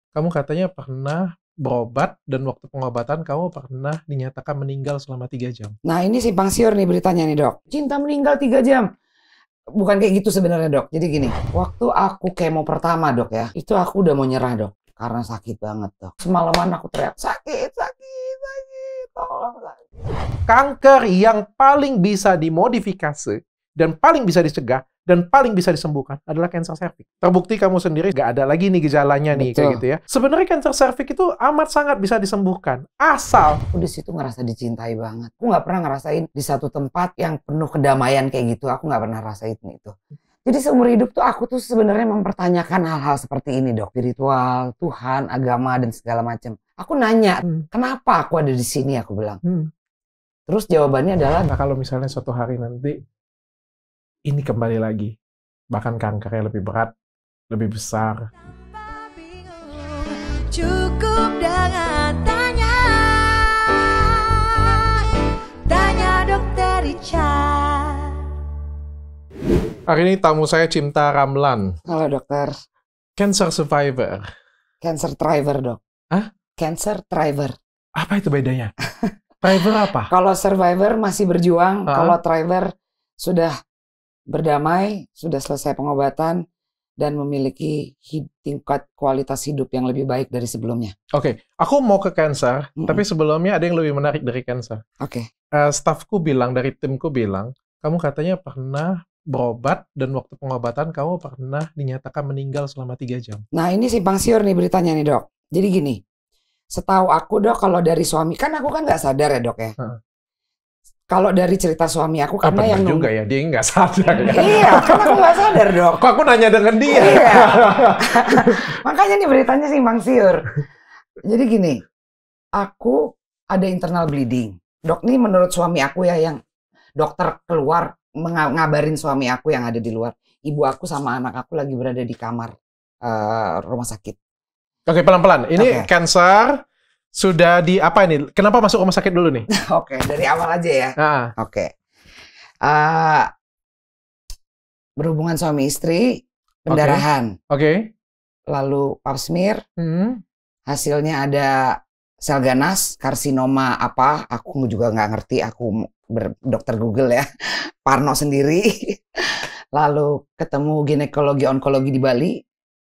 Kamu katanya pernah berobat dan waktu pengobatan kamu pernah dinyatakan meninggal selama 3 jam. Nah ini simpang siur nih beritanya nih dok. Cinta meninggal 3 jam. Bukan kayak gitu sebenarnya dok. Jadi gini, waktu aku kemo pertama dok ya, itu aku udah mau nyerah dok. Karena sakit banget dok. Semalaman aku teriak, sakit, tolong sakit. Kanker yang paling bisa dimodifikasi dan paling bisa dicegah dan paling bisa disembuhkan adalah kanker serviks. Terbukti kamu sendiri nggak ada lagi nih gejalanya nih kayak Betul. gitu ya. Sebenarnya kanker serviks itu amat sangat bisa disembuhkan asal Aku di situ ngerasa dicintai banget. Aku nggak pernah ngerasain di satu tempat yang penuh kedamaian kayak gitu. Aku nggak pernah rasain itu. Jadi seumur hidup tuh aku tuh sebenarnya mempertanyakan hal-hal seperti ini dok. Spiritual, Tuhan, agama dan segala macam. Aku nanya, kenapa aku ada di sini? Aku bilang. Terus jawabannya adalah, Nah, kalau misalnya suatu hari nanti ini kembali lagi, bahkan kankernya lebih berat, lebih besar. Cukup dengan tanya Dr. Richard. Hari ini tamu saya Cimta Ramlan, halo dokter, cancer survivor. cancer thriver dok. Hah? Cancer thriver. Apa itu bedanya? Thriver apa? Kalau survivor masih berjuang, kalau thriver sudah berdamai, sudah selesai pengobatan, dan memiliki tingkat kualitas hidup yang lebih baik dari sebelumnya. Oke, aku mau ke cancer, tapi sebelumnya ada yang lebih menarik dari cancer. Oke. Staffku bilang, dari timku bilang, kamu katanya pernah berobat dan waktu pengobatan kamu pernah dinyatakan meninggal selama 3 jam. Nah ini simpang siur nih beritanya nih dok. Jadi gini, setahu aku dok, kalau dari suami, kan aku kan nggak sadar ya dok ya. Kalau dari cerita suami aku, karena yang juga ya, dia nggak sadar ya. Iya, karena aku nggak sadar dok. Kok aku nanya dengan dia? Iya. Makanya nih beritanya simpang siur. Jadi gini, aku ada internal bleeding. Dok, ini menurut suami aku ya, yang dokter keluar ngabarin suami aku yang ada di luar. Ibu aku sama anak aku lagi berada di kamar rumah sakit. Oke, pelan-pelan. Ini cancer sudah di apa ini? Kenapa masuk rumah sakit dulu nih? Oke, dari awal aja ya. Oke. Berhubungan suami istri, pendarahan. Oke. Lalu pap smear. Hasilnya ada sel ganas, karsinoma apa? Aku juga nggak ngerti. Aku dokter Google ya. Parno sendiri. Lalu ketemu ginekologi onkologi di Bali,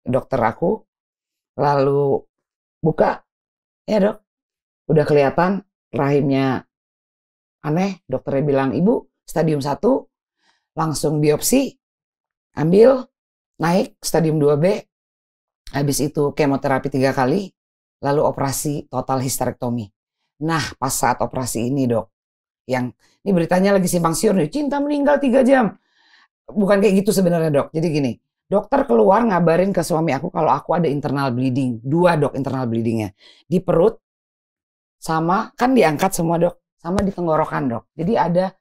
dokter aku. Lalu buka, ya dok, udah kelihatan rahimnya aneh. Dokternya bilang, ibu stadium 1, langsung biopsi, ambil, naik stadium 2B, habis itu kemoterapi 3 kali, lalu operasi total histerektomi. Nah pas saat operasi ini dok, yang ini beritanya lagi simpang siur nih, cinta meninggal 3 jam. Bukan kayak gitu sebenarnya dok. Jadi gini, dokter keluar ngabarin ke suami aku kalau aku ada internal bleeding. 2 dok internal bleedingnya. Di perut, sama kan diangkat semua dok, sama di tenggorokan dok. Jadi ada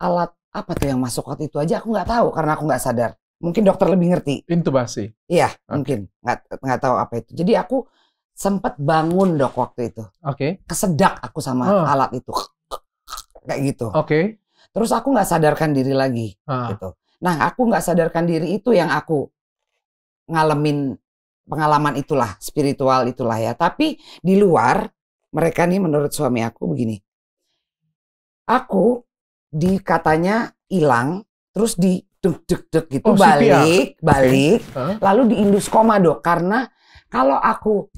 alat apa tuh yang masuk waktu itu aja aku nggak tahu karena aku nggak sadar. Mungkin dokter lebih ngerti. Intubasi. Iya, mungkin nggak tahu apa itu. Jadi aku sempat bangun dok waktu itu. Oke. Kesedak aku sama alat itu, kayak gitu. Oke. Terus aku nggak sadarkan diri lagi, gitu. Nah, aku nggak sadarkan diri itu yang aku ngalamin pengalaman itulah, spiritual itulah ya. Tapi di luar, mereka nih menurut suami aku begini. Aku katanya hilang, terus di deg-deg gitu, balik, lalu diindus koma dok. Karena kalau aku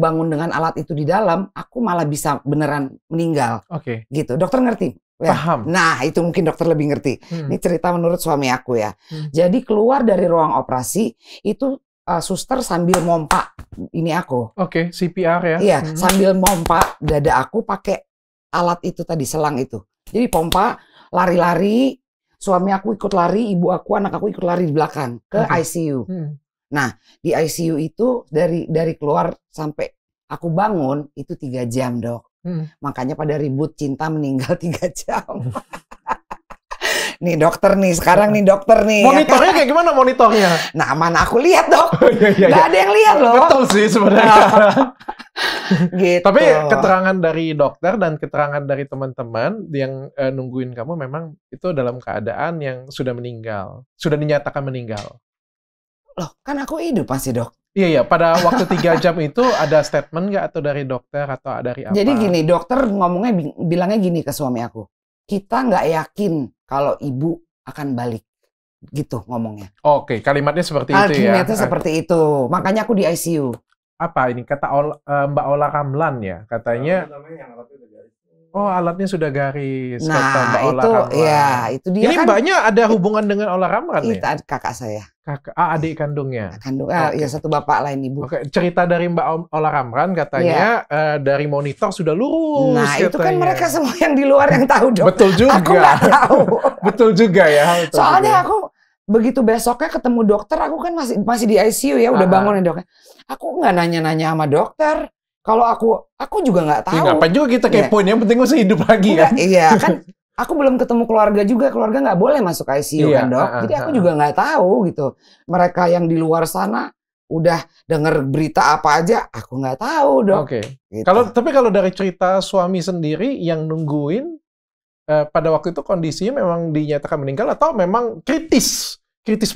bangun dengan alat itu di dalam, aku malah bisa beneran meninggal. Gitu, dokter ngerti? Ya. Paham. Nah itu mungkin dokter lebih ngerti. Ini cerita menurut suami aku ya. Jadi keluar dari ruang operasi itu suster sambil mompa ini aku. Oke, CPR ya. Iya, sambil mompa dada aku pakai alat itu tadi, selang itu. Jadi pompa, lari-lari, suami aku ikut lari, ibu aku, anak aku ikut lari di belakang ke ICU. Nah di ICU itu dari keluar sampai aku bangun itu 3 jam dok. Makanya pada ribut cinta meninggal 3 jam. Nih dokter nih, sekarang nih dokter nih. Monitornya kayak gimana monitornya? Nah mana aku lihat dok, nggak ada yang lihat loh. Betul sih sebenarnya. Gitu. Tapi keterangan dari dokter dan keterangan dari teman-teman yang nungguin kamu memang itu dalam keadaan yang sudah meninggal, sudah dinyatakan meninggal. Loh kan aku hidup masih dok. Iya, pada waktu 3 jam itu ada statement nggak atau dari dokter atau dari apa? Jadi gini, dokter ngomongnya bilangnya gini ke suami aku. Kita nggak yakin kalau ibu akan balik. Gitu ngomongnya. Oke, kalimatnya seperti itu ya. Kalimatnya seperti itu. Makanya aku di ICU. Apa ini kata Mbak Ola Ramlan ya? Katanya oh, alatnya sudah garis. Kata Mbak Nah, Ola itu Ramlan. ya, itu dia Ini kan. mbaknya ada hubungan dengan Ola Ramlan Itu ya? kakak saya. Adik kandungnya. Kandung, Oke. ya satu bapak lain ibu. Oke, cerita dari Mbak Ola Ramlan katanya dari monitor sudah lurus. Nah, itu kan katanya. mereka semua yang di luar yang tahu dong. Betul juga. Aku nggak tahu. Betul juga ya. Betul Soalnya juga. aku begitu besoknya ketemu dokter, aku kan masih di ICU ya, udah bangun ya dokter. Aku nggak nanya-nanya sama dokter. Kalau aku juga nggak tahu. Ngapain juga kita kepoin, yang penting masih hidup lagi kan. Iya kan. Aku belum ketemu keluarga juga, keluarga nggak boleh masuk ICU kan dok. Jadi aku juga nggak tahu gitu. Mereka yang di luar sana udah denger berita apa aja, aku nggak tahu dok. Oke. Gitu. Tapi kalau dari cerita suami sendiri yang nungguin pada waktu itu kondisinya memang dinyatakan meninggal atau memang kritis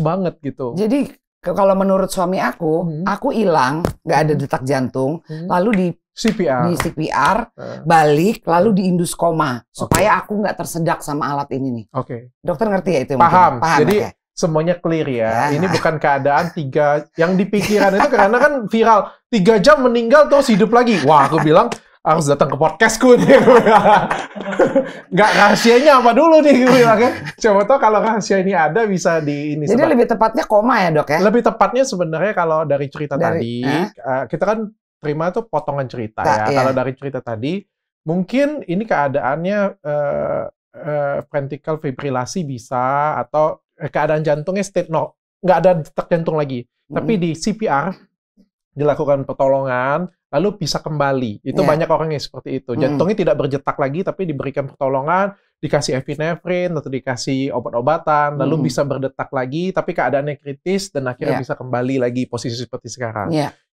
banget gitu. Jadi kalau menurut suami aku hilang, nggak ada detak jantung, lalu di CPR, balik, lalu diindus koma supaya aku nggak tersedak sama alat ini nih. Oke. Dokter ngerti ya itu? Paham. Jadi ya? semuanya clear ya. Ini bukan keadaan 3 yang dipikiran itu karena kan viral 3 jam meninggal terus hidup lagi. Wah, aku bilang harus datang ke podcastku nih. Nggak, rahasianya apa dulu nih gue bilang kan. Coba tahu kalau rahasia ini ada bisa di ini. Jadi lebih tepatnya koma ya dok ya? Lebih tepatnya sebenarnya kalau dari cerita tadi, kita kan terima tuh potongan cerita ya. Iya. Kalau dari cerita tadi, mungkin ini keadaannya ventricle fibrilasi bisa atau keadaan jantungnya nggak ada detak jantung lagi. Tapi di CPR dilakukan pertolongan, lalu bisa kembali. Itu banyak orang yang seperti itu. Jantungnya tidak berdetak lagi, tapi diberikan pertolongan, dikasih epinefrin atau dikasih obat-obatan, lalu bisa berdetak lagi, tapi keadaannya kritis dan akhirnya bisa kembali lagi posisi seperti sekarang.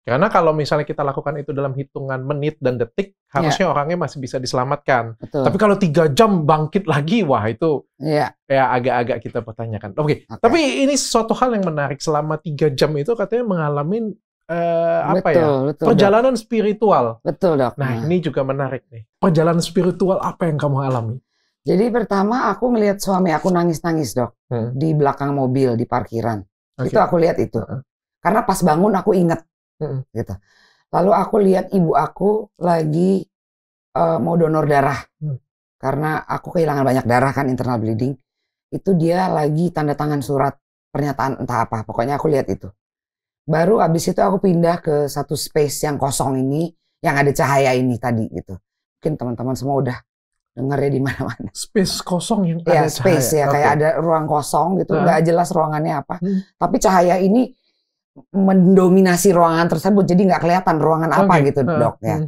Karena kalau misalnya kita lakukan itu dalam hitungan menit dan detik, harusnya orangnya masih bisa diselamatkan. Betul. Tapi kalau 3 jam bangkit lagi, wah itu ya agak-agak kita pertanyakan. Oke. Tapi ini suatu hal yang menarik. Selama 3 jam itu katanya mengalami betul, perjalanan dok. Spiritual. Betul dok. Nah ini juga menarik nih. Perjalanan spiritual apa yang kamu alami? Jadi pertama aku melihat suami aku nangis-nangis dok di belakang mobil di parkiran. Itu aku lihat itu. Karena pas bangun aku inget. Gitu. Lalu aku lihat ibu aku lagi mau donor darah. Karena aku kehilangan banyak darah kan, internal bleeding. Itu dia lagi tanda tangan surat pernyataan entah apa. Pokoknya aku lihat itu. Baru abis itu aku pindah ke satu space yang kosong ini, yang ada cahaya ini tadi gitu. Mungkin teman-teman semua udah denger ya di mana-mana. Space kosong yang ada space cahaya. Ya, kayak ada ruang kosong gitu, nggak jelas ruangannya apa. Tapi cahaya ini mendominasi ruangan tersebut, jadi nggak kelihatan ruangan apa gitu dok ya.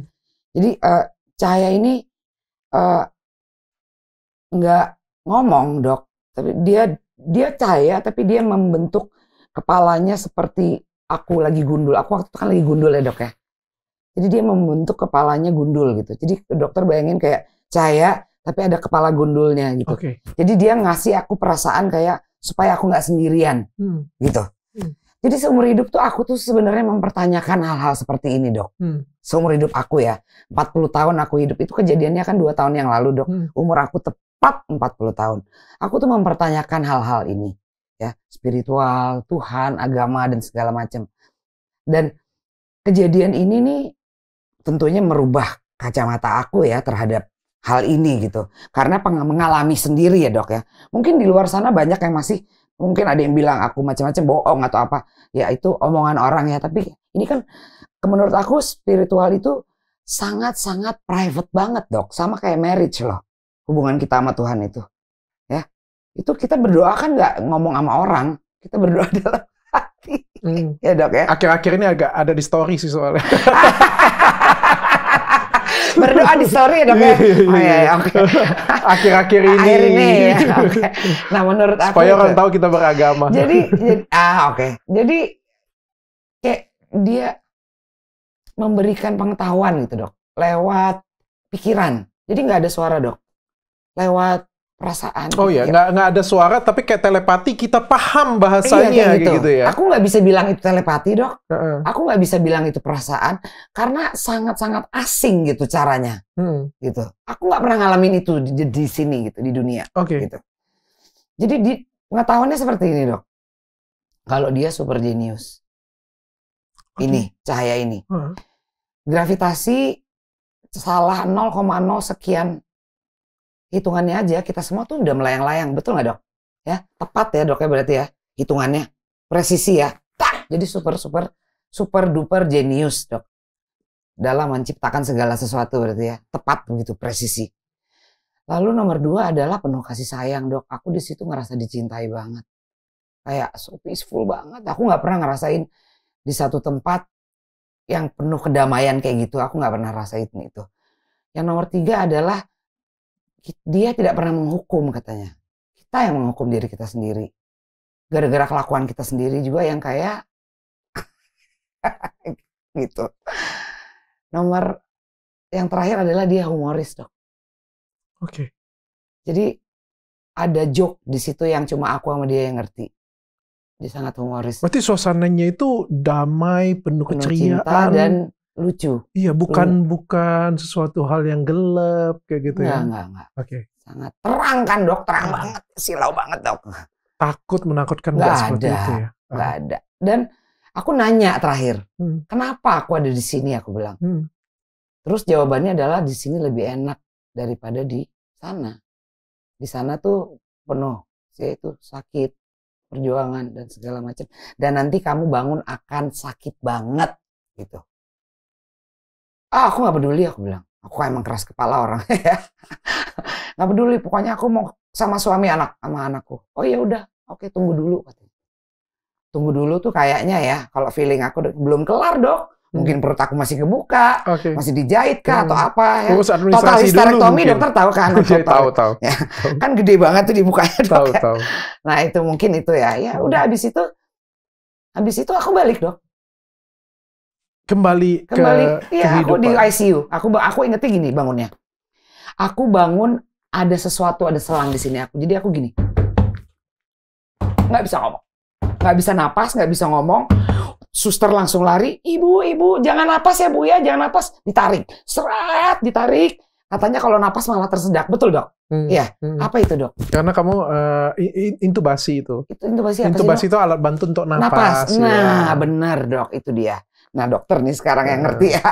Jadi cahaya ini nggak ngomong dok, tapi dia cahaya, tapi dia membentuk kepalanya seperti aku lagi gundul. Aku waktu itu kan lagi gundul ya dok ya. Jadi dia membentuk kepalanya gundul gitu. Jadi dokter bayangin kayak cahaya tapi ada kepala gundulnya gitu. Jadi dia ngasih aku perasaan kayak supaya aku nggak sendirian gitu. Jadi seumur hidup tuh aku tuh sebenarnya mempertanyakan hal-hal seperti ini dok. Seumur hidup aku ya, 40 tahun aku hidup. Itu kejadiannya kan 2 tahun yang lalu dok. Umur aku tepat 40 tahun. Aku tuh mempertanyakan hal-hal ini. Ya, spiritual, Tuhan, agama dan segala macam. Dan kejadian ini nih tentunya merubah kacamata aku ya terhadap hal ini gitu. Karena mengalami sendiri ya dok ya. Mungkin di luar sana banyak yang masih, mungkin ada yang bilang aku macam-macam bohong atau apa. Ya itu omongan orang ya. Tapi ini kan menurut aku spiritual itu sangat-sangat private banget dok. Sama kayak marriage loh. Hubungan kita sama Tuhan itu. Itu kita berdoa kan nggak ngomong sama orang, kita berdoa dalam hati, ya dok ya. Akhir-akhir ini agak ada di story sih soalnya. Berdoa di story ya dok ya. Oh iya, oke. Akhir-akhir ini. Akhir ini ya. Okay. Nah menurut aku. Supaya orang tahu kita beragama. Jadi oke. Jadi kayak dia memberikan pengetahuan gitu dok, lewat pikiran. Jadi nggak ada suara dok, lewat perasaan. Oh ya, nggak ada suara tapi kayak telepati kita paham bahasanya kayak gitu ya. Aku nggak bisa bilang itu telepati, Dok. Aku nggak bisa bilang itu perasaan karena sangat-sangat asing gitu caranya. Gitu. Aku nggak pernah ngalamin itu di sini gitu, di dunia. Gitu. Jadi pengetahuannya seperti ini, Dok. Kalau dia super genius. Ini cahaya ini. Gravitasi salah 0,0 sekian hitungannya aja kita semua tuh udah melayang-layang, betul nggak, Dok? Ya, tepat ya, Dok, ya berarti ya hitungannya, presisi ya. Jadi super duper genius, Dok, dalam menciptakan segala sesuatu berarti ya, tepat begitu, presisi. Lalu nomor 2 adalah penuh kasih sayang, Dok. Aku di situ ngerasa dicintai banget, kayak so peaceful banget. Aku nggak pernah ngerasain di satu tempat yang penuh kedamaian kayak gitu. Aku nggak pernah rasain itu. Yang nomor 3 adalah dia tidak pernah menghukum katanya. Kita yang menghukum diri kita sendiri. Gara-gara kelakuan kita sendiri juga yang kayak gitu. Nomor yang terakhir adalah dia humoris, Dok. Jadi ada joke di situ yang cuma aku sama dia yang ngerti. Dia sangat humoris. Berarti suasananya itu damai, penuh keceriaan cinta dan lucu. Iya, bukan sesuatu hal yang gelap kayak gitu ya. Enggak. Sangat terang kan, Dok, terang banget, silau banget, Dok. Takut, menakutkan nggak seperti itu ya. Nggak ada. Dan aku nanya terakhir, kenapa aku ada di sini, aku bilang. Terus jawabannya adalah di sini lebih enak daripada di sana. Di sana tuh penuh, yaitu sakit, perjuangan dan segala macam. Dan nanti kamu bangun akan sakit banget gitu. Aku nggak peduli, aku bilang. Aku emang keras kepala orang. Nggak peduli, pokoknya aku mau sama suami sama anakku. Oh ya udah, oke, tunggu dulu katanya. Tunggu dulu tuh kayaknya ya, kalau feeling aku belum kelar, Dok. Mungkin perut aku masih kebuka, masih dijahit kah atau apa ya. Total hysterectomy dokter tahu kan? Tahu. Ya, kan gede banget tuh di mukanya, Dok. Tahu. Nah itu mungkin itu ya. Ya udah habis itu aku balik, Dok. Kembali ya, aku di ICU. Aku ingetnya gini bangunnya. Aku bangun ada sesuatu, ada selang di sini aku. Jadi aku gini. Nggak bisa ngomong. Nggak bisa napas, nggak bisa ngomong. Suster langsung lari, ibu, jangan napas ya Bu ya, jangan napas. Ditarik, seret, ditarik. Katanya kalau napas malah tersedak, betul, Dok? Iya. Apa itu, Dok? Karena kamu intubasi itu. Intubasi apa intubasi sih, itu alat bantu untuk napas. Nah, benar, Dok, itu dia. Nah, dokter nih sekarang yang ngerti ya.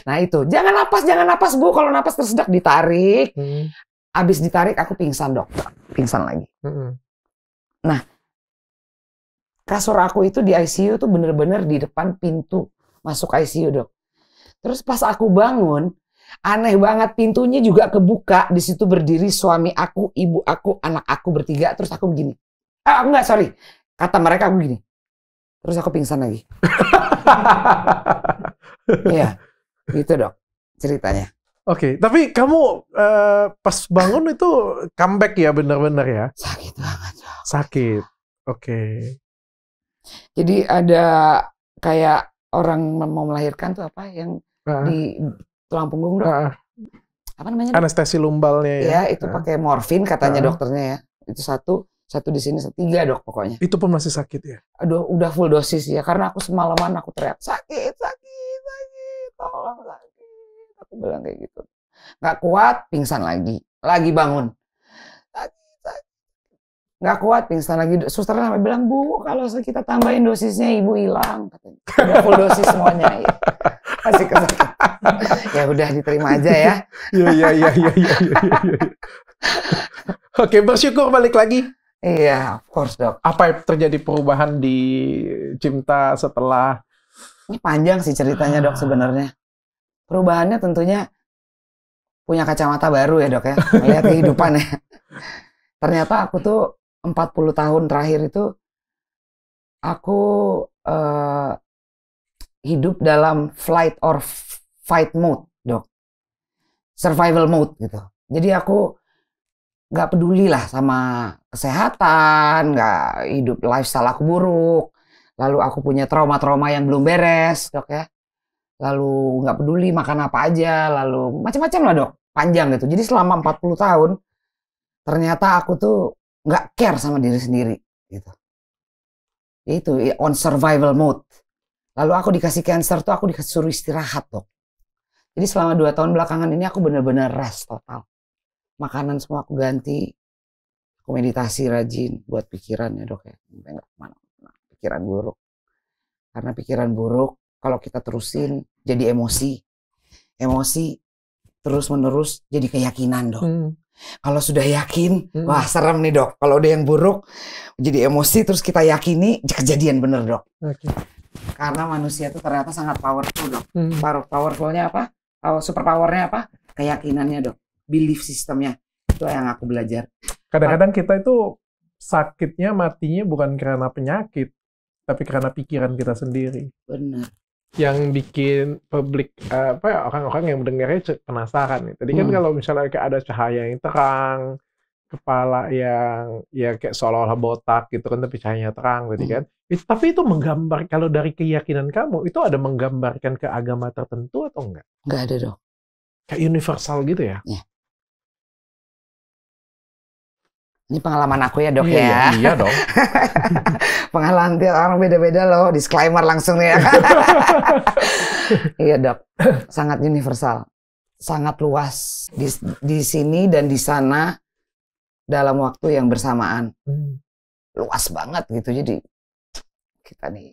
Nah itu, jangan napas Bu, kalau napas tersedak ditarik. Abis ditarik aku pingsan, Dok. Pingsan lagi. Nah, kasur aku itu di ICU tuh bener-bener di depan pintu masuk ICU, Dok. Terus pas aku bangun, aneh banget pintunya juga kebuka. Di situ berdiri suami aku, ibu aku, anak aku bertiga. Terus aku begini. Enggak, sorry. Kata mereka aku begini. Terus aku pingsan lagi. Iya, gitu, Dok, ceritanya. Oke, tapi kamu pas bangun itu comeback ya, bener-bener ya? Sakit banget, Dok. Sakit, oke. Jadi ada kayak orang mau melahirkan tuh apa yang di tulang punggung, Dok. Apa namanya, Dok? Anestesi lumbalnya ya. Ya, itu pakai morfin katanya dokternya ya. Itu satu di sini, 3, Dok, pokoknya. Itu pun masih sakit ya? Aduh, udah full dosis ya. Karena aku semalaman aku teriak, sakit, tolong sakit. Aku bilang kayak gitu. Nggak kuat, pingsan lagi bangun. Sakit. Nggak kuat, pingsan lagi. Suster sampai bilang, Bu, kalau kita tambahin dosisnya ibu hilang. Katanya. Udah full dosis semuanya. Ya. Masih kesakitan. Ya udah diterima aja ya. Iya. Oke, bersyukur balik lagi. Iya, of course, Dok. Apa yang terjadi perubahan di Cimta setelah? Ini panjang sih ceritanya, Dok, sebenarnya. Perubahannya tentunya punya kacamata baru ya, Dok ya. Melihat kehidupan ya. Ternyata aku tuh 40 tahun terakhir itu aku hidup dalam flight or fight mode, Dok. Survival mode gitu. Jadi aku nggak peduli lah sama kesehatan, nggak hidup lifestyle aku buruk. Lalu aku punya trauma-trauma yang belum beres, Dok ya. Lalu nggak peduli makan apa aja, lalu macam-macam lah, Dok. Panjang gitu. Jadi selama 40 tahun, ternyata aku tuh nggak care sama diri sendiri gitu. Itu on survival mode. Lalu aku dikasih cancer tuh aku disuruh istirahat dok. Jadi selama 2 tahun belakangan ini aku bener-bener rest total. Makanan semua aku ganti. Aku meditasi rajin buat pikiran ya dok ya. Sampai nggak kemana-mana. Pikiran buruk. Karena pikiran buruk kalau kita terusin jadi emosi. Emosi terus-menerus jadi keyakinan dok. Kalau sudah yakin, wah serem nih dok. Kalau udah yang buruk jadi emosi terus kita yakini kejadian bener dok. Okay. Karena manusia itu ternyata sangat powerful dok. Powerfulnya apa? Super powernya apa? Keyakinannya dok. Belief sistemnya. Itu yang aku belajar. Kadang-kadang kita itu sakitnya matinya bukan karena penyakit, tapi karena pikiran kita sendiri. Benar. Yang bikin publik orang-orang yang mendengarnya penasaran nih. Tadi kan kalau misalnya kayak ada cahaya yang terang, kepala yang ya kayak seolah-olah botak gitu kan, tapi cahayanya terang tadi kan. Tapi itu menggambar, kalau dari keyakinan kamu itu ada menggambarkan ke agama tertentu atau enggak? Enggak ada dok. Kayak universal gitu ya? Ya. Ini pengalaman aku ya dok Iya, ya. iya dong. Pengalaman tiap orang beda-beda loh. Disclaimer langsung ya. Iya dok. Sangat universal. Sangat luas. Di sini dan di sana dalam waktu yang bersamaan. Luas banget gitu. Jadi kita nih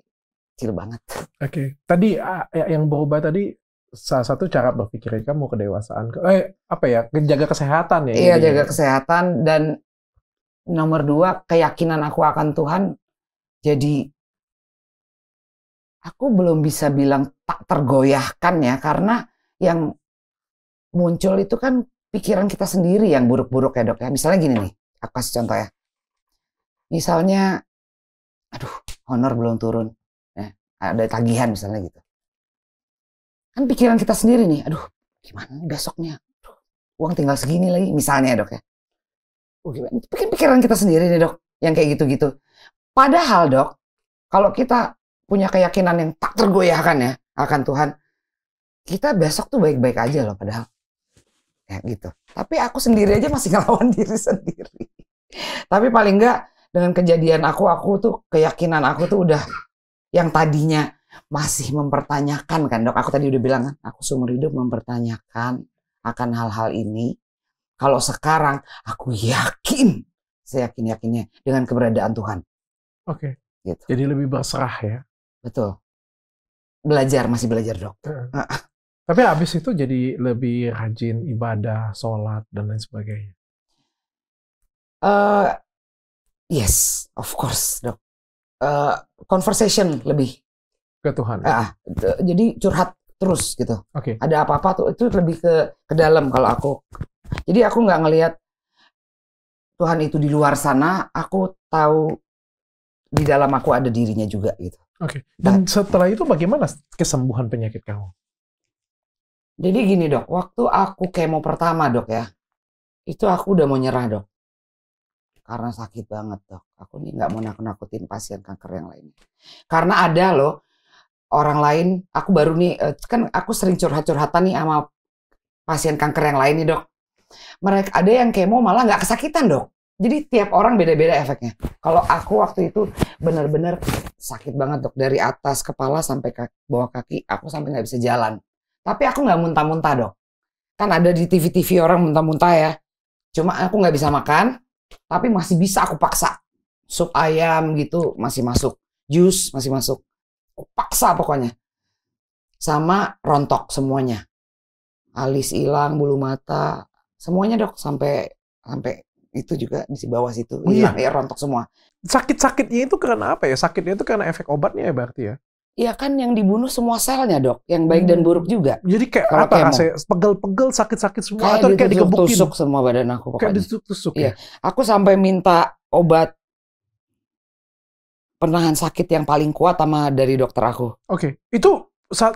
kecil banget. Oke. Tadi yang berubah tadi salah satu cara berpikir kamu kedewasaan. Jaga kesehatan ya? Iya, jaga kesehatan dan nomor 2, keyakinan aku akan Tuhan. Jadi aku belum bisa bilang tak tergoyahkan ya, karena yang muncul itu kan pikiran kita sendiri yang buruk-buruk ya dok ya. Misalnya gini nih, aku kasih contoh ya. Misalnya, aduh honor belum turun, ya, ada tagihan misalnya gitu. Kan pikiran kita sendiri nih, aduh gimana nih besoknya, aduh, uang tinggal segini lagi misalnya ya dok ya. Gimana? Pikiran kita sendiri nih dok, yang kayak gitu-gitu. Padahal dok, kalau kita punya keyakinan yang tak tergoyahkan ya akan Tuhan, kita besok tuh baik-baik aja loh padahal. Kayak gitu. Tapi aku sendiri aja masih ngelawan diri sendiri. Tapi paling enggak dengan kejadian aku tuh keyakinan aku tuh udah yang tadinya masih mempertanyakan kan dok. Aku tadi udah bilang kan, aku seumur hidup mempertanyakan akan hal-hal ini. Kalau sekarang aku yakin, seyakin-yakinnya dengan keberadaan Tuhan. Oke. Gitu. Jadi lebih berserah ya. Betul. Masih belajar dok. Tapi habis itu jadi lebih rajin ibadah, sholat dan lain sebagainya. Yes, of course dok. Conversation lebih ke Tuhan. Jadi curhat terus gitu. Oke. Ada apa-apa tuh itu lebih ke dalam kalau aku. Jadi aku nggak ngelihat Tuhan itu di luar sana, aku tahu di dalam aku ada dirinya juga gitu. Oke. Dan setelah itu bagaimana kesembuhan penyakit kamu? Jadi gini dok, waktu aku kemo pertama dok ya, itu aku udah mau nyerah dok. Karena sakit banget dok. Aku nih nggak mau nakut-nakutin pasien kanker yang lainnya. Karena ada loh orang lain, aku baru nih, kan aku sering curhat-curhatan nih sama pasien kanker yang lain nih dok. Mereka ada yang kemo malah nggak kesakitan dok. Jadi tiap orang beda-beda efeknya. Kalau aku waktu itu benar-benar sakit banget dok. Dari atas kepala sampai bawah kaki, aku sampai nggak bisa jalan. Tapi aku nggak muntah-muntah dok. Kan ada di TV-TV orang muntah-muntah ya. Cuma aku nggak bisa makan, tapi masih bisa aku paksa. Sup ayam gitu masih masuk. Jus masih masuk. Aku paksa pokoknya. Sama rontok semuanya. Alis hilang, bulu mata. Semuanya dok, sampai itu juga di bawah situ. Hilang ya, rontok semua. Sakit-sakitnya itu karena apa ya? Sakitnya itu karena efek obatnya ya berarti ya? Iya kan yang dibunuh semua selnya dok, yang baik dan buruk juga. Jadi kayak kalau apa rasanya? Pegel-pegel, sakit-sakit semua, kayak atau kayak dikebukin? Tusuk semua badan aku pokoknya. Kayak ditusuk-tusuk ya? Aku sampai minta obat penahan sakit yang paling kuat sama dari dokter aku. Oke. Itu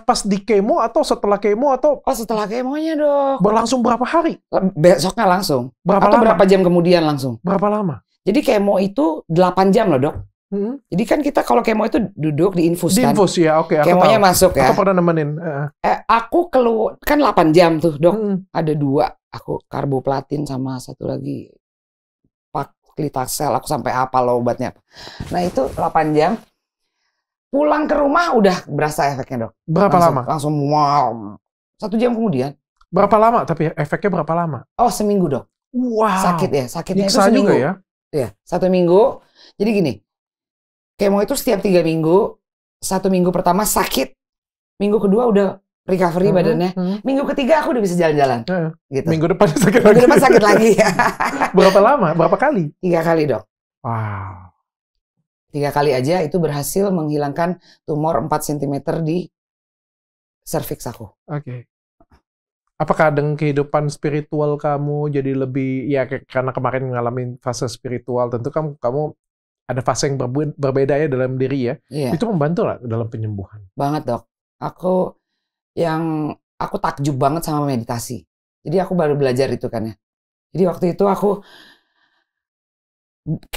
pas di kemo atau setelah kemo atau? Oh setelah kemonya dok. Berlangsung berapa hari? Besoknya langsung. Berapa lama? Berapa jam kemudian langsung. Berapa lama? Jadi kemo itu 8 jam loh dok. Jadi kan kita kalau kemo itu duduk diinfus kan. Diinfus ya, oke. Kemonya masuk ya. Aku pernah nemenin. Aku keluar kan 8 jam tuh dok. Ada 2. Aku karboplatin sama satu lagi Clitaxel, aku sampai apa lo obatnya. Nah itu 8 jam. Pulang ke rumah udah berasa efeknya, Dok. Berapa lama? Langsung wow. 1 jam kemudian. Berapa lama? Tapi efeknya berapa lama? Oh, seminggu, Dok. Wow. Sakit ya, sakitnya itu Nyiksa seminggu. juga ya? Iya, 1 minggu. Jadi gini, kemo itu setiap 3 minggu. 1 minggu pertama sakit, minggu kedua udah recovery badannya. Minggu ketiga aku udah bisa jalan-jalan. Gitu. Minggu depan sakit Minggu lagi. depan sakit lagi. Berapa lama? Berapa kali? 3 kali, Dok. Wow. 3 kali aja itu berhasil menghilangkan tumor 4 cm di serviks aku. Oke. Apakah dengan kehidupan spiritual kamu jadi lebih, ya karena kemarin ngalamin fase spiritual, tentu kamu ada fase yang berbeda ya dalam diri ya. Iya. Itu membantu lah dalam penyembuhan. Banget, Dok. Aku takjub banget sama meditasi. Jadi aku baru belajar itu kan ya. Jadi waktu itu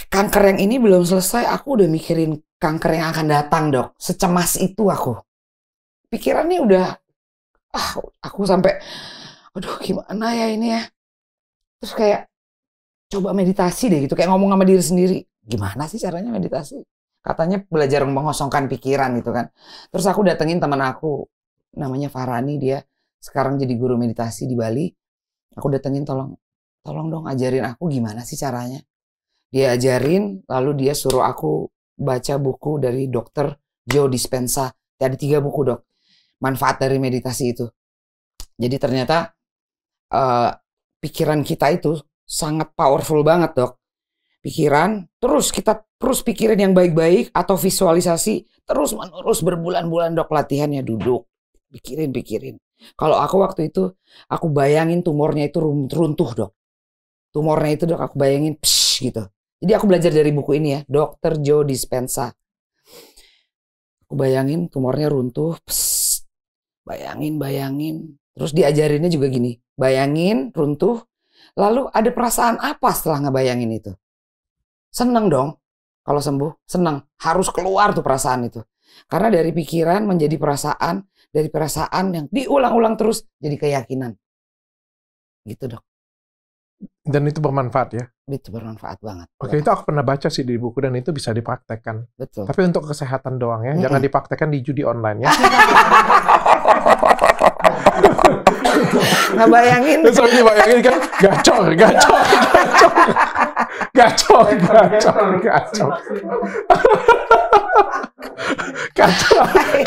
kanker yang ini belum selesai, aku udah mikirin kanker yang akan datang, Dok. Secemas itu aku. Pikirannya udah, aku sampai, aduh gimana ya ini ya. Terus kayak, coba meditasi deh gitu. Kayak ngomong sama diri sendiri. Gimana sih caranya meditasi? Katanya belajar mengosongkan pikiran gitu kan. Terus aku datengin teman aku, namanya Farani, dia sekarang jadi guru meditasi di Bali. Aku datengin, tolong dong ajarin aku gimana sih caranya. Dia ajarin, lalu dia suruh aku baca buku dari Dr. Joe Dispenza. Ada 3 buku, Dok. Manfaat dari meditasi itu. Jadi ternyata pikiran kita itu sangat powerful banget, Dok. Pikiran, kita terus pikirin yang baik-baik atau visualisasi, terus berbulan-bulan, Dok, latihannya duduk. Pikirin. Kalau aku waktu itu, aku bayangin tumornya itu runtuh, Dok. Tumornya itu, Dok, aku bayangin, gitu. Jadi aku belajar dari buku ini ya, Dr. Joe Dispenza. Aku bayangin tumornya runtuh, bayangin. Terus diajarinnya juga gini, bayangin runtuh, lalu ada perasaan apa setelah ngebayangin itu? Seneng dong, kalau sembuh, seneng. Harus keluar tuh perasaan itu. Karena dari pikiran menjadi perasaan, dari perasaan yang diulang-ulang terus jadi keyakinan. Gitu, Dok. Dan itu bermanfaat ya? Itu bermanfaat banget. Oke, itu aku pernah baca sih di buku dan itu bisa dipraktekkan. Betul. Tapi untuk kesehatan doang ya, jangan dipraktekkan di judi online ya. Ngebayangin. Terus dibayangin kan, gacor.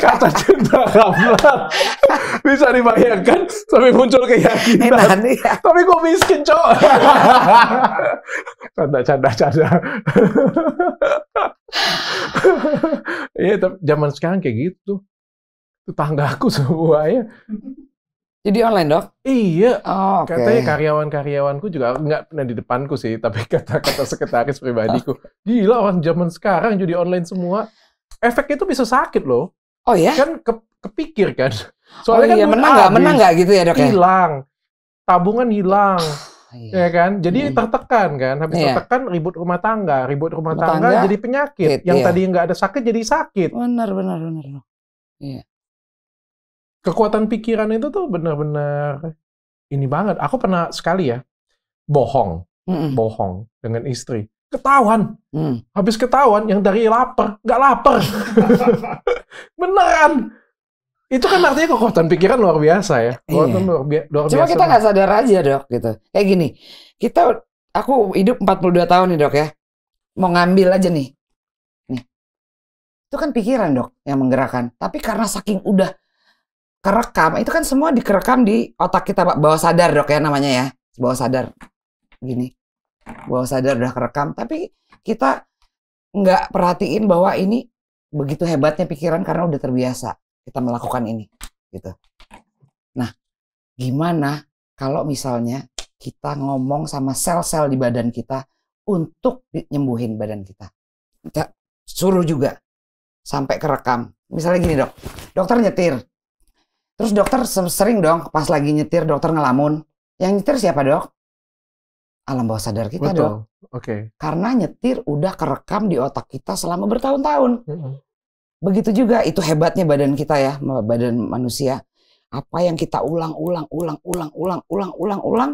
Kata cinta Ramlan bisa dibayangkan sampai muncul keyakinan. Tapi kok miskin, Cok? Canda. Iya, tapi zaman sekarang kayak gitu. Tetanggaku semua ya. Jadi online, Dok? Iya. Oh, okay. Katanya karyawan-karyawanku juga nggak pernah di depanku sih, tapi kata sekretaris pribadiku. Gila, orang zaman sekarang jadi online semua. Efeknya itu bisa sakit loh. Oh ya? Kan kepikir kan. Soalnya iya, kan menang nggak gitu ya, Dok? Hilang. Tabungan hilang. Iya. Ya kan? Jadi tertekan kan. Habis tertekan ribut rumah tangga jadi penyakit. Yang tadi nggak ada sakit jadi sakit. Benar. Iya. Kekuatan pikiran itu tuh benar-benar ini banget. Aku pernah sekali ya bohong dengan istri. Ketahuan. Habis ketahuan, yang dari lapar, nggak lapar. Beneran. Itu kan artinya kekuatan pikiran luar biasa ya. Kekuatan luar biasa. Cuma kita nggak sadar aja, Dok, gitu. Kayak gini, aku hidup 42 tahun nih, Dok ya. Mau ngambil aja nih. Itu kan pikiran, Dok, yang menggerakkan. Tapi karena saking udah kerekam, itu kan semua dikerekam di otak kita, Pak. Bawah sadar, Dok, ya namanya ya. Bawah sadar. Gini. Bawah sadar udah kerekam, tapi kita nggak perhatiin bahwa ini begitu hebatnya pikiran karena udah terbiasa kita melakukan ini, gitu. Nah, gimana kalau misalnya kita ngomong sama sel-sel di badan kita untuk nyembuhin badan kita? Kita suruh juga sampai kerekam. Misalnya gini, Dok, dokter nyetir, terus dokter sering dong pas lagi nyetir dokter ngelamun. Yang nyetir siapa, Dok? Alam bawah sadar kita. Betul. Dok. Oke. Karena nyetir udah kerekam di otak kita selama bertahun-tahun. Begitu juga, itu hebatnya badan kita ya, badan manusia. Apa yang kita ulang,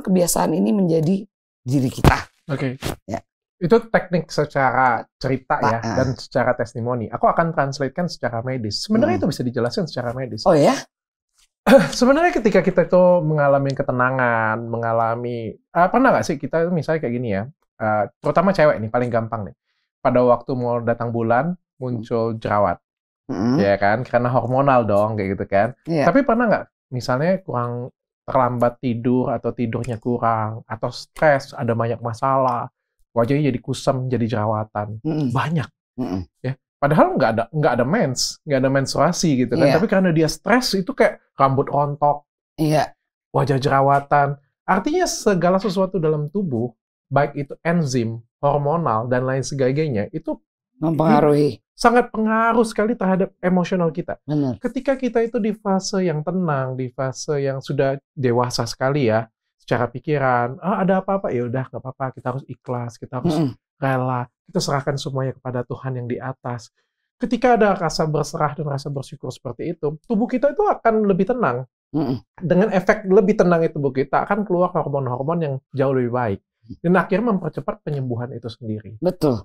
kebiasaan ini menjadi diri kita. Oke. Ya. Itu teknik secara cerita ya, Ah. dan secara testimoni. Aku akan translatekan secara medis. Sebenarnya itu bisa dijelaskan secara medis. Oh ya? Sebenarnya ketika kita itu mengalami ketenangan, pernah nggak sih kita itu misalnya kayak gini ya, terutama cewek nih, paling gampang nih. Pada waktu mau datang bulan, muncul jerawat. Ya kan? Karena hormonal dong, kayak gitu kan. Iya. Tapi pernah nggak, misalnya kurang terlambat tidur, atau tidurnya kurang, atau stres, ada banyak masalah, wajahnya jadi kusam, jadi jerawatan. Banyak. Ya. Padahal nggak ada menstruasi gitu kan. Iya. Tapi karena dia stres, itu kayak rambut rontok, Iya. wajah jerawatan. Artinya segala sesuatu dalam tubuh, baik itu enzim, hormonal, dan lain sebagainya, itu Mempengaruhi. sangat pengaruh sekali terhadap emosional kita. Benar. Ketika kita itu di fase yang tenang, di fase yang sudah dewasa sekali ya, secara pikiran, ada apa-apa, ya udah nggak apa-apa, kita harus ikhlas, kita harus rela, kita serahkan semuanya kepada Tuhan yang di atas. Ketika ada rasa berserah dan rasa bersyukur seperti itu, tubuh kita itu akan lebih tenang. Dengan efek lebih tenang itu tubuh kita akan keluar hormon-hormon yang jauh lebih baik. Dan akhirnya mempercepat penyembuhan itu sendiri. Betul.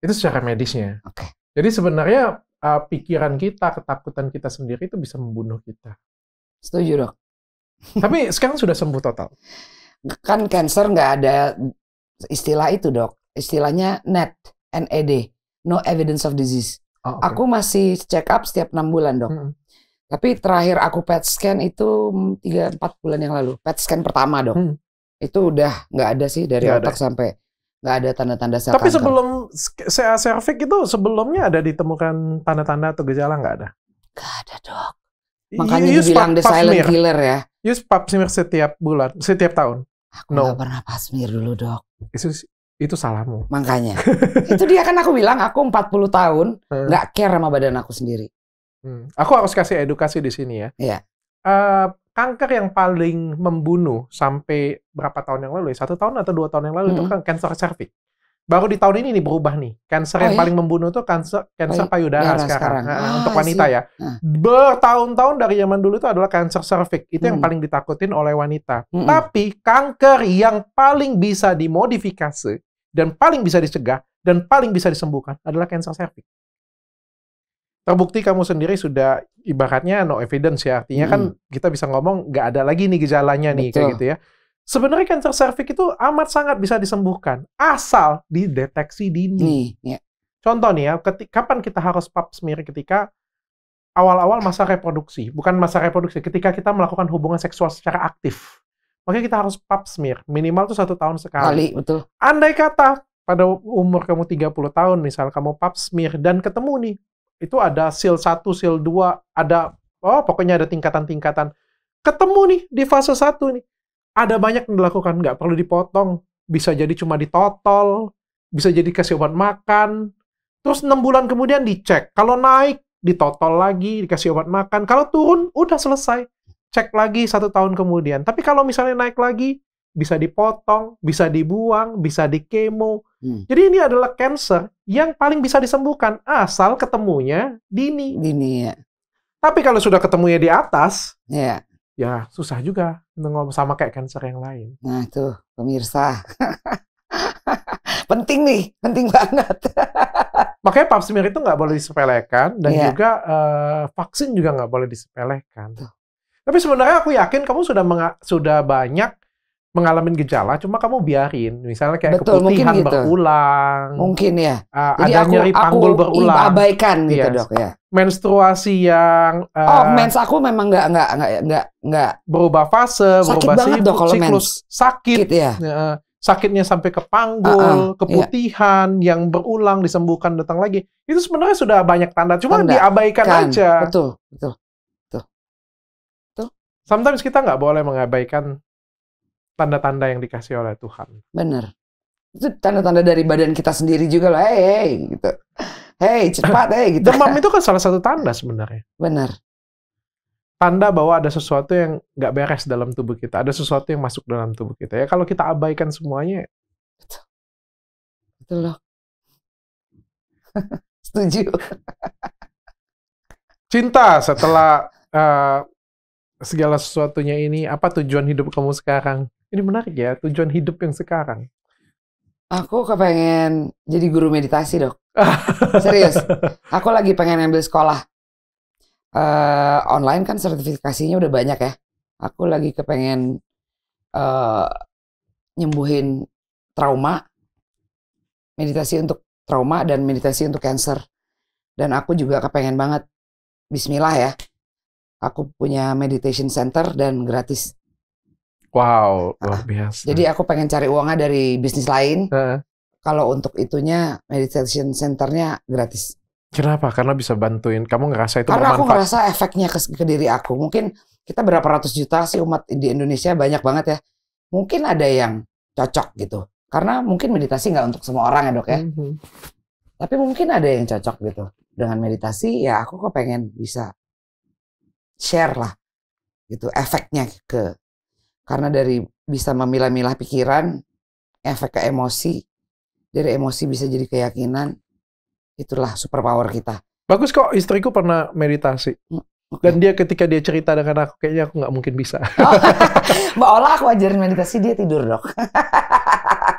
Itu secara medisnya. Oke. Jadi sebenarnya pikiran kita, ketakutan kita sendiri itu bisa membunuh kita. Setuju, Dok. Tapi sekarang sudah sembuh total. Kan cancer nggak ada istilah itu, Dok. Istilahnya NED, NED, no evidence of disease. Oh, oke. Aku masih check up setiap 6 bulan, Dok. Tapi terakhir aku PET scan itu 3-4 bulan yang lalu. PET scan pertama, Dok. Itu udah nggak ada sih dari Nggak otak sampai nggak ada tanda-tanda sel Tapi kanker. sebelum CA cervix itu sebelumnya ada ditemukan tanda-tanda atau gejala nggak ada? Nggak ada, Dok. Makanya Use dibilang the pap silent smear. killer ya. Use pap smear setiap bulan, setiap tahun. Aku No. nggak pernah pap smear dulu, Dok. Itu salahmu. Makanya. Itu dia kan aku bilang aku 40 tahun nggak care sama badan aku sendiri. Aku harus kasih edukasi di sini ya. Iya. Kanker yang paling membunuh sampai berapa tahun yang lalu ya? 1 tahun atau 2 tahun yang lalu itu kan kanker cervix. Baru di tahun ini nih berubah nih. Kanker yang paling membunuh itu kanker payudara sekarang. Untuk wanita ya. Bertahun-tahun dari zaman dulu itu adalah kanker cervix. Itu yang paling ditakutin oleh wanita. Tapi kanker yang paling bisa dimodifikasi dan paling bisa dicegah dan paling bisa disembuhkan adalah kanker cervix. Terbukti kamu sendiri sudah ibaratnya no evidence ya. Artinya kan kita bisa ngomong nggak ada lagi nih gejalanya nih. Betul. Kayak gitu ya. Sebenarnya kanker cervix itu amat sangat bisa disembuhkan asal dideteksi dini. Contoh nih ya, kapan kita harus pap smear? Ketika awal-awal masa reproduksi. Bukan masa reproduksi, ketika kita melakukan hubungan seksual secara aktif. Makanya kita harus pap smear. Minimal tuh 1 tahun sekali. Betul. Andai kata pada umur kamu 30 tahun, misal kamu pap smear dan ketemu nih, itu ada sil 1, sil 2, ada, pokoknya ada tingkatan-tingkatan. Ketemu nih di fase 1 nih. Ada banyak yang dilakukan, nggak perlu dipotong. Bisa jadi cuma ditotol, bisa jadi kasih obat makan. Terus 6 bulan kemudian dicek. Kalau naik, ditotol lagi, dikasih obat makan. Kalau turun, udah selesai. Cek lagi 1 tahun kemudian. Tapi kalau misalnya naik lagi, bisa dipotong, bisa dibuang, bisa dikemo. Jadi ini adalah cancer yang paling bisa disembuhkan asal ketemunya dini. Ya. Tapi kalau sudah ketemunya di atas, ya susah juga ngomong sama kayak cancer yang lain. Nah tuh pemirsa, penting nih, penting banget. Makanya pap smear itu nggak boleh disepelekan dan juga vaksin juga nggak boleh disepelekan. Tapi sebenarnya aku yakin kamu sudah banyak mengalami gejala, cuma kamu biarin. Misalnya kayak keputihan gitu. Berulang. Mungkin ya. Jadi ada nyeri panggul berulang. Aku abaikan gitu, Dok ya. Menstruasi yang mens aku memang nggak berubah fase, sakit berubah banget, Dok, kalau siklus. Sakit ya. Sakitnya sampai ke panggul, keputihan yang berulang disembuhkan datang lagi. Itu sebenarnya sudah banyak tanda, cuma diabaikan aja. Betul. Sometimes kita nggak boleh mengabaikan tanda-tanda yang dikasih oleh Tuhan. Bener. Itu tanda-tanda dari badan kita sendiri juga lah. Hey, gitu. Hey, cepat, gitu. Demam itu kan salah satu tanda sebenarnya. Bener. Tanda bahwa ada sesuatu yang nggak beres dalam tubuh kita. Ada sesuatu yang masuk dalam tubuh kita. Ya kalau kita abaikan semuanya. Betul loh. Setuju. Cinta setelah segala sesuatunya ini, apa tujuan hidup kamu sekarang? Ini menarik ya, tujuan hidup yang sekarang. Aku kepengen jadi guru meditasi, Dok. Serius. Aku lagi pengen ambil sekolah. Online kan sertifikasinya udah banyak ya. Aku lagi kepengen nyembuhin trauma, meditasi untuk trauma dan meditasi untuk cancer. Dan aku juga kepengen banget, bismillah ya, aku punya meditation center dan gratis. Wow, luar biasa. Jadi aku pengen cari uangnya dari bisnis lain. Kalau untuk itunya meditation centernya gratis. Kenapa? Karena bisa bantuin. Kamu ngerasa itu Karena aku bermanfaat. ngerasa efeknya ke diri aku. Mungkin kita berapa ratus juta sih umat di Indonesia, banyak banget ya. Mungkin ada yang cocok gitu. Karena mungkin meditasi nggak untuk semua orang ya, Dok ya. Tapi mungkin ada yang cocok gitu. Dengan meditasi ya aku kok pengen bisa share lah gitu efeknya karena dari bisa memilah-milah pikiran, efek ke emosi, dari emosi bisa jadi keyakinan, itulah superpower kita. Bagus kok, istriku pernah meditasi. Dan dia ketika dia cerita dengan aku, kayaknya aku nggak mungkin bisa. Mbak Ola aku ajarin meditasi, dia tidur, Dok.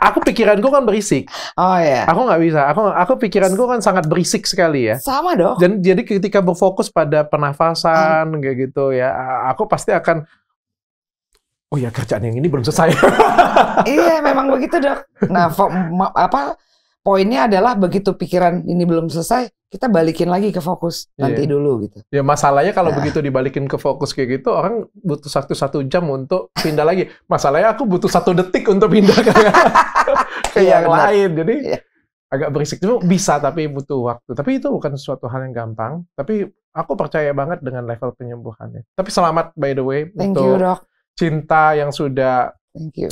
Aku pikiranku kan berisik. Oh ya. Aku nggak bisa. Aku pikiranku kan sangat berisik sekali ya. Sama, Dok. Dan jadi ketika berfokus pada pernafasan kayak gitu ya, aku pasti akan, oh ya kerjaan yang ini belum selesai. Iya, memang begitu, Dok. Nah, poinnya adalah begitu pikiran ini belum selesai, kita balikin lagi ke fokus nanti dulu gitu. Ya masalahnya kalau begitu dibalikin ke fokus kayak gitu, orang butuh 1 jam untuk pindah lagi. Masalahnya aku butuh 1 detik untuk pindah ke yang lain. Jadi agak berisik. Cuma bisa, tapi butuh waktu. Tapi itu bukan suatu hal yang gampang. Tapi aku percaya banget dengan level penyembuhannya. Tapi selamat by the way. Thank you, Dok. Cinta yang sudah, Thank you.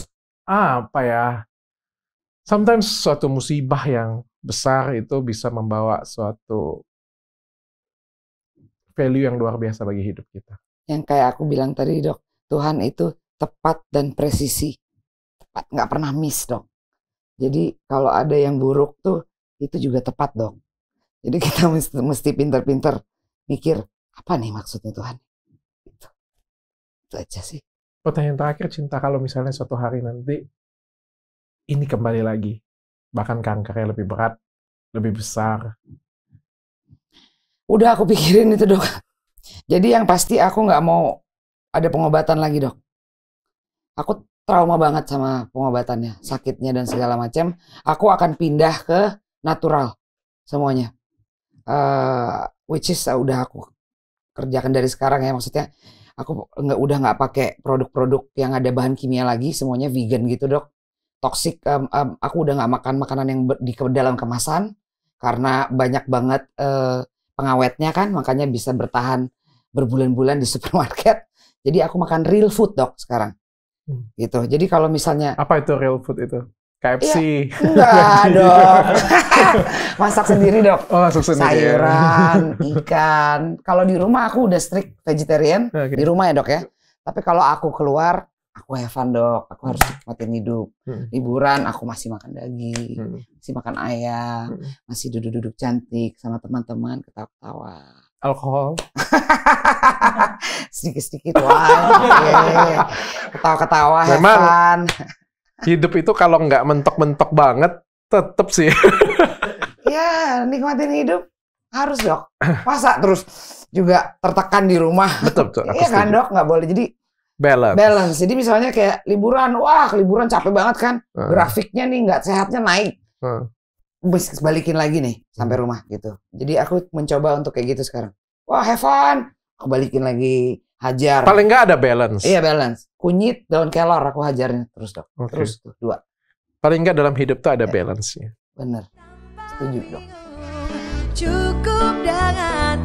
apa ya, sometimes suatu musibah yang besar itu bisa membawa suatu value yang luar biasa bagi hidup kita. Yang kayak aku bilang tadi, Dok, Tuhan itu tepat dan presisi. Tepat, nggak pernah miss, Dok. Jadi kalau ada yang buruk tuh, itu juga tepat, Dok. Jadi kita mesti pinter-pinter mikir, apa nih maksudnya Tuhan? Itu aja sih. Pertanyaan terakhir, Cinta, kalau misalnya suatu hari nanti ini kembali lagi, bahkan kankernya lebih berat, lebih besar. Udah aku pikirin itu, Dok. Jadi yang pasti aku nggak mau ada pengobatan lagi, Dok. Aku trauma banget sama pengobatannya, sakitnya dan segala macam. Aku akan pindah ke natural semuanya. Which is udah aku kerjakan dari sekarang ya, maksudnya aku udah nggak pakai produk-produk yang ada bahan kimia lagi, semuanya vegan gitu, Dok. Toxic, aku udah nggak makan makanan yang di dalam kemasan karena banyak banget pengawetnya kan, makanya bisa bertahan berbulan-bulan di supermarket. Jadi aku makan real food, Dok, sekarang. Gitu. Jadi kalau misalnya apa itu real food itu? KFC? Ya, enggak, Dok. Masak sendiri, Dok. Oh, masak sendiri. Sayuran, ikan. Kalau di rumah aku udah strict vegetarian. Di rumah ya, Dok ya. Tapi kalau aku keluar, aku have fun, Dok. Aku harus nikmatin hidup. Liburan, aku masih makan daging, masih makan ayam, masih duduk-duduk cantik sama teman-teman, ketawa-ketawa. Alkohol? Sedikit-sedikit, wah. Ketawa-ketawa, have fun. Hidup itu kalau nggak mentok-mentok banget, tetep sih. Ya, nikmatin hidup harus, Dok. Masa terus juga tertekan di rumah? Betul. Iya kan, Dok? Nggak boleh. Jadi balance. Jadi misalnya kayak liburan, wah liburan capek banget kan, grafiknya nih nggak sehatnya naik, balikin lagi nih sampai rumah gitu. Jadi aku mencoba untuk kayak gitu sekarang. Wah have fun, aku balikin lagi, hajar. Paling nggak ada balance. Iya balance. Kunyit, daun kelor aku hajarnya terus, Dok. Terus tuh 2. Paling nggak dalam hidup tuh ada balance-nya. Bener, setuju, Dok. Cukup dengan